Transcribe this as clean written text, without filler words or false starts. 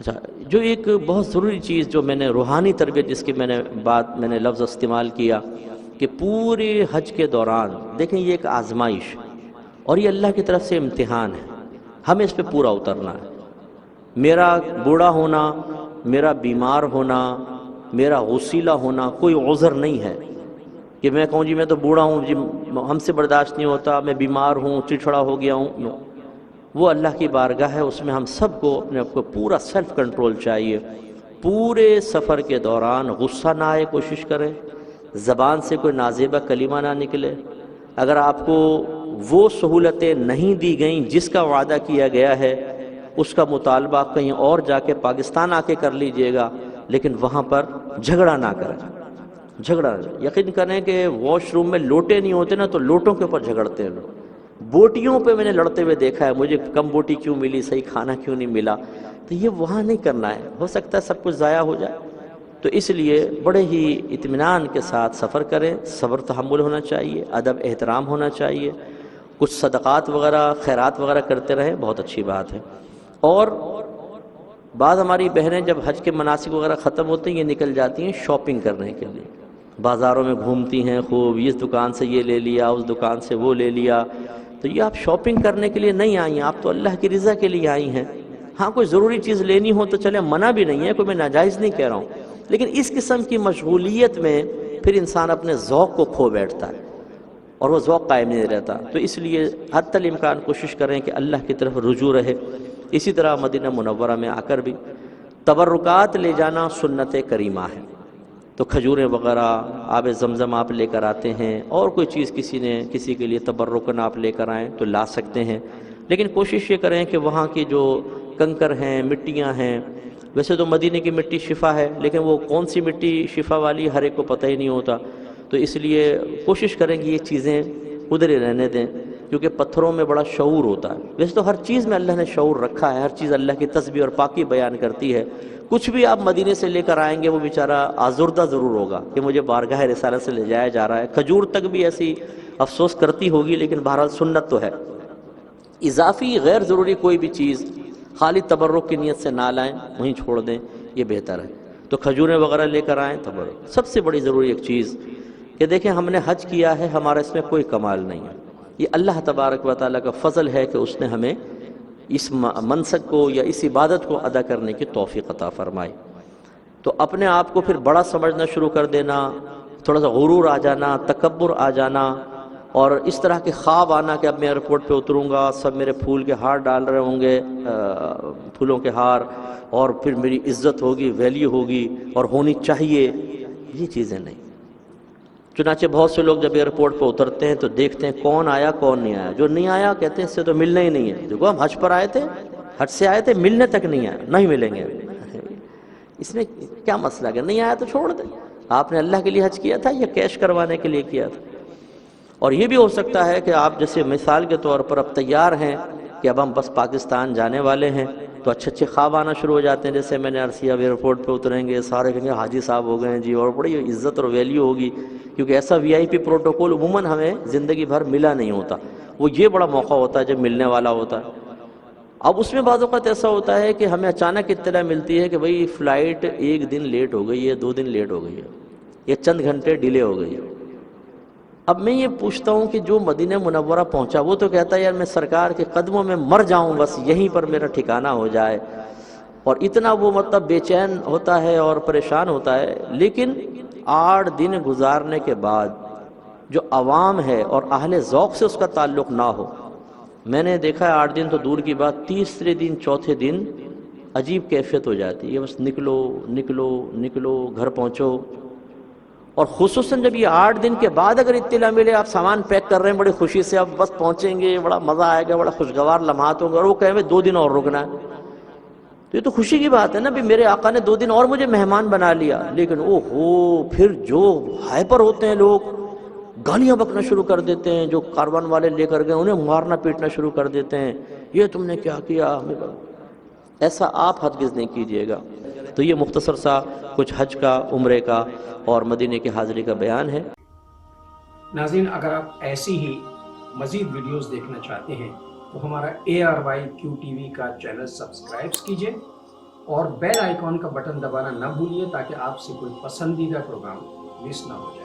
اچھا، جو ایک بہت ضروری چیز جو میں نے روحانی تربیت جس کی میں نے لفظ استعمال کیا کہ پورے حج کے دوران دیکھیں یہ ایک آزمائش اور یہ اللہ کی طرف سے امتحان ہے، ہمیں اس پہ پورا اترنا ہے۔ میرا بوڑھا ہونا، میرا بیمار ہونا، میرا غسیلہ ہونا کوئی عذر نہیں ہے کہ میں کہوں جی میں تو بوڑھا ہوں جی ہم سے برداشت نہیں ہوتا، میں بیمار ہوں، چڑچڑا ہو گیا ہوں۔ No۔ وہ اللہ کی بارگاہ ہے، اس میں ہم سب کو اپنے آپ کو پورا سیلف کنٹرول چاہیے۔ پورے سفر کے دوران غصہ نہ آئے، کوشش کریں زبان سے کوئی نازیبہ کلمہ نہ نکلے۔ اگر آپ کو وہ سہولتیں نہیں دی گئیں جس کا وعدہ کیا گیا ہے، اس کا مطالبہ کہیں اور جا کے پاکستان آ کے کر لیجئے گا، لیکن وہاں پر جھگڑا نہ کریں۔ جھگڑا یقین کریں کہ واش روم میں لوٹے نہیں ہوتے نا تو لوٹوں کے اوپر جھگڑتے ہیں لوگ۔ بوٹیوں پہ میں نے لڑتے ہوئے دیکھا ہے، مجھے کم بوٹی کیوں ملی، صحیح کھانا کیوں نہیں ملا، تو یہ وہاں نہیں کرنا ہے، ہو سکتا ہے سب کچھ ضائع ہو جائے۔ تو اس لیے بڑے ہی اطمینان کے ساتھ سفر کریں، صبر تحمل ہونا چاہیے، ادب احترام ہونا چاہیے، کچھ صدقات وغیرہ خیرات وغیرہ کرتے رہیں، بہت اچھی بات ہے۔ اور بعض ہماری بہنیں جب حج کے مناسک وغیرہ ختم ہوتے ہیں یہ نکل جاتی ہیں شاپنگ کرنے کے لیے، بازاروں میں گھومتی ہیں خوب، اس دکان سے یہ لے لیا، اس دکان سے وہ لے لیا۔ تو یہ آپ شاپنگ کرنے کے لیے نہیں آئی ہیں، آپ تو اللہ کی رضا کے لیے آئی ہیں۔ ہاں کوئی ضروری چیز لینی ہو تو چلے، منع بھی نہیں ہے، کوئی میں ناجائز نہیں کہہ رہا ہوں، لیکن اس قسم کی مشغولیت میں پھر انسان اپنے ذوق کو کھو بیٹھتا ہے اور وہ ذوق قائم نہیں رہتا۔ تو اس لیے حتی الامکان کوشش کریں کہ اللہ کی طرف رجوع رہے۔ اسی طرح مدینہ منورہ میں آ کر بھی تبرکات لے جانا سنت کریمہ ہے، تو کھجوریں وغیرہ، آب زمزم آپ لے کر آتے ہیں، اور کوئی چیز کسی کے لیے تبرکن آپ لے کر آئیں تو لا سکتے ہیں، لیکن کوشش یہ کریں کہ وہاں کی جو کنکر ہیں، مٹیاں ہیں، ویسے تو مدینے کی مٹی شفا ہے، لیکن وہ کون سی مٹی شفا والی ہر ایک کو پتہ ہی نہیں ہوتا، تو اس لیے کوشش کریں کہ یہ چیزیں ادھر ہی رہنے دیں، کیونکہ پتھروں میں بڑا شعور ہوتا ہے۔ ویسے تو ہر چیز میں اللہ نے شعور رکھا ہے، ہر چیز اللہ کی تسبیح اور پاکی بیان کرتی ہے، کچھ بھی آپ مدینے سے لے کر آئیں گے وہ بیچارہ آزردہ ضرور ہوگا کہ مجھے بارگاہ رسالت سے لے جایا جا رہا ہے، کھجور تک بھی ایسی افسوس کرتی ہوگی، لیکن بہرحال سنت تو ہے۔ اضافی غیر ضروری کوئی بھی چیز خالی تبرک کی نیت سے نہ لائیں، وہیں چھوڑ دیں، یہ بہتر ہے۔ تو کھجوریں وغیرہ لے کر آئیں، تبرک سب سے بڑی ضروری ایک چیز کہ دیکھیں ہم نے حج کیا ہے، ہمارا اس میں کوئی کمال نہیں ہے، یہ اللہ تبارک و تعالیٰ کا فضل ہے کہ اس نے ہمیں اس منسک کو یا اس عبادت کو ادا کرنے کی توفیق عطا فرمائی۔ تو اپنے آپ کو پھر بڑا سمجھنا شروع کر دینا، تھوڑا سا غرور آ جانا، تکبر آ جانا، اور اس طرح کے خواب آنا کہ اب میں ایئرپورٹ پہ اتروں گا، سب میرے پھول کے ہار ڈال رہے ہوں گے، پھولوں کے ہار، اور پھر میری عزت ہوگی، ویلیو ہوگی اور ہونی چاہیے، یہ چیزیں نہیں۔ چنانچہ بہت سے لوگ جب ایئرپورٹ پہ اترتے ہیں تو دیکھتے ہیں کون آیا کون نہیں آیا، جو نہیں آیا کہتے ہیں اس سے تو ملنا ہی نہیں ہے، دیکھو ہم حج پر آئے تھے، حج سے آئے تھے، ملنے تک نہیں آئے، نہیں ملیں گے۔ اس میں کیا مسئلہ ہے؟ نہیں آیا تو چھوڑ دیں، آپ نے اللہ کے لیے حج کیا تھا یا کیش کروانے کے لیے کیا تھا؟ اور یہ بھی ہو سکتا ہے کہ آپ جیسے مثال کے طور پر اب تیار ہیں کہ اب ہم بس پاکستان جانے والے ہیں، تو اچھے اچھے خواب آنا شروع ہو جاتے ہیں، جیسے میں نے عرض کیا اب ایئرپورٹ پہ اتریں گے، سارے کہیں گے حاجی صاحب ہو گئے ہیں جی، اور بڑی عزت اور ویلیو ہوگی، کیونکہ ایسا وی آئی پی پروٹوکول عموماً ہمیں زندگی بھر ملا نہیں ہوتا، وہ یہ بڑا موقع ہوتا ہے جب ملنے والا ہوتا ہے۔ اب اس میں بعض اوقات ایسا ہوتا ہے کہ ہمیں اچانک اطلاع ملتی ہے کہ بھئی فلائٹ 1 دن لیٹ ہو گئی ہے، 2 دن لیٹ ہو گئی ہے، یا چند گھنٹے ڈیلے ہو گئی ہے۔ اب میں یہ پوچھتا ہوں کہ جو مدینہ منورہ پہنچا وہ تو کہتا ہے یار میں سرکار کے قدموں میں مر جاؤں، بس یہیں پر میرا ٹھکانہ ہو جائے، اور اتنا وہ مطلب بے چین ہوتا ہے اور پریشان ہوتا ہے، لیکن 8 دن گزارنے کے بعد جو عوام ہے اور اہل ذوق سے اس کا تعلق نہ ہو، میں نے دیکھا ہے 8 دن تو دور کی بات، تیسرے دن چوتھے دن عجیب کیفیت ہو جاتی ہے، بس نکلو نکلو نکلو گھر پہنچو، اور خصوصاً جب یہ 8 دن کے بعد اگر اطلاع ملے آپ سامان پیک کر رہے ہیں بڑی خوشی سے، اب بس پہنچیں گے، بڑا مزہ آئے گا، بڑا خوشگوار لمحات ہوں گے، اور وہ کہیں 2 دن اور رکنا ہے، تو یہ تو خوشی کی بات ہے نا، بھی میرے آقا نے 2 دن اور مجھے مہمان بنا لیا، لیکن او ہو پھر جو ہائپر ہوتے ہیں لوگ، گالیاں بکنا شروع کر دیتے ہیں، جو کاروان والے لے کر گئے انہیں مارنا پیٹنا شروع کر دیتے ہیں، یہ تم نے کیا کیا، ایسا آپ ہرگز نہیں کیجیے گا۔ تو یہ مختصر سا کچھ حج کا، عمرے کا اور مدینے کی حاضری کا بیان ہے۔ ناظرین، اگر آپ ایسی ہی مزید ویڈیوز دیکھنا چاہتے ہیں تو ہمارا ARYQ TV کا چینل سبسکرائب کیجئے اور بیل آئیکن کا بٹن دبانا نہ بھولیے تاکہ آپ سے کوئی پسندیدہ پروگرام مس نہ ہو جائے.